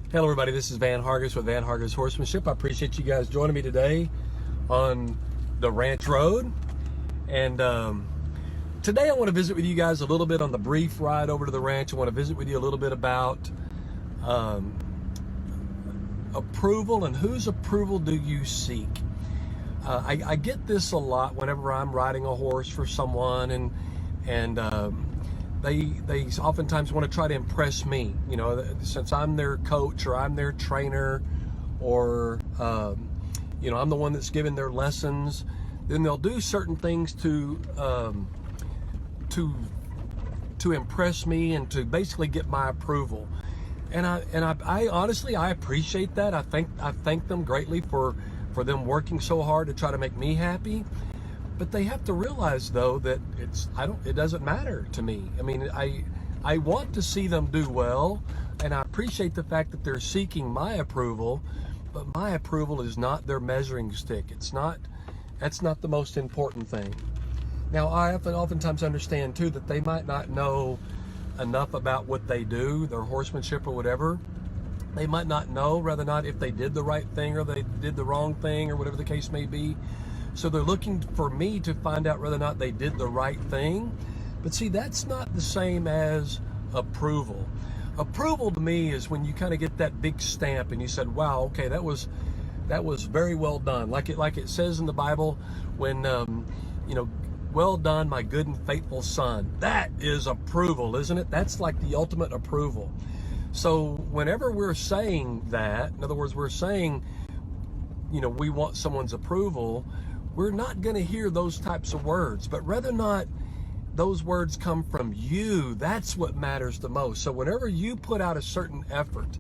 Hello everybody, this is Hargis with Hargis Horsemanship. I appreciate you guys joining me today on the ranch road. And today I want to visit with you guys a little bit on the brief ride over to the ranch. I want to visit with you a little bit about approval and whose approval do you seek. I get this a lot whenever I'm riding a horse for someone, and they oftentimes want to try to impress me, you know, since I'm their coach or I'm their trainer, or you know, I'm the one that's giving their lessons. Then they'll do certain things to impress me and to basically get my approval. And I honestly, I appreciate that. I thank them greatly for them working so hard to try to make me happy. But they have to realize, though, that it doesn't matter to me. I mean, I want to see them do well, and I appreciate the fact that they're seeking my approval, but my approval is not their measuring stick. That's not the most important thing. Now, I oftentimes understand too that they might not know enough about what they do, their horsemanship or whatever. They might not know whether or not if they did the right thing or they did the wrong thing or whatever the case may be. So they're looking for me to find out whether or not they did the right thing. But see, that's not the same as approval. Approval to me is when you kind of get that big stamp and you said, wow, okay, that was very well done. Like it says in the Bible, when you know, well done, my good and faithful son. That is approval, isn't it? That's like the ultimate approval. So whenever we're saying that, in other words, we're saying, you know, we want someone's approval, we're not going to hear those types of words, but rather not those words come from you. That's what matters the most. So whenever you put out a certain effort,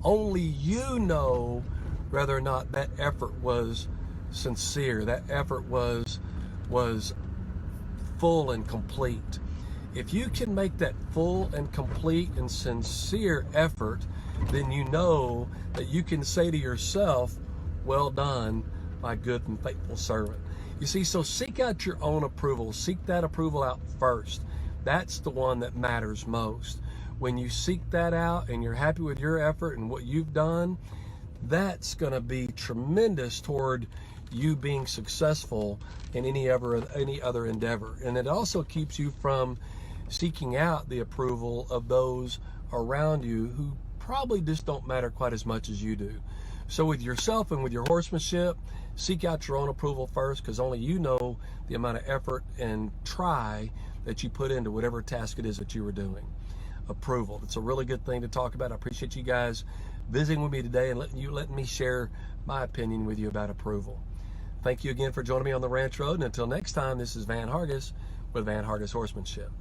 only you know whether or not that effort was sincere, that effort was full and complete. If you can make that full and complete and sincere effort, then you know that you can say to yourself, well done, my good and faithful servant. You see, so seek out your own approval. Seek that approval out first. That's the one that matters most. When you seek that out and you're happy with your effort and what you've done, that's going to be tremendous toward you being successful in any other endeavor. And it also keeps you from seeking out the approval of those around you who probably just don't matter quite as much as you do. So with yourself and with your horsemanship, seek out your own approval first, because only you know the amount of effort and try that you put into whatever task it is that you were doing. Approval. It's a really good thing to talk about. I appreciate you guys visiting with me today and letting me share my opinion with you about approval. Thank you again for joining me on the ranch road. And until next time, this is Hargis with Hargis Horsemanship.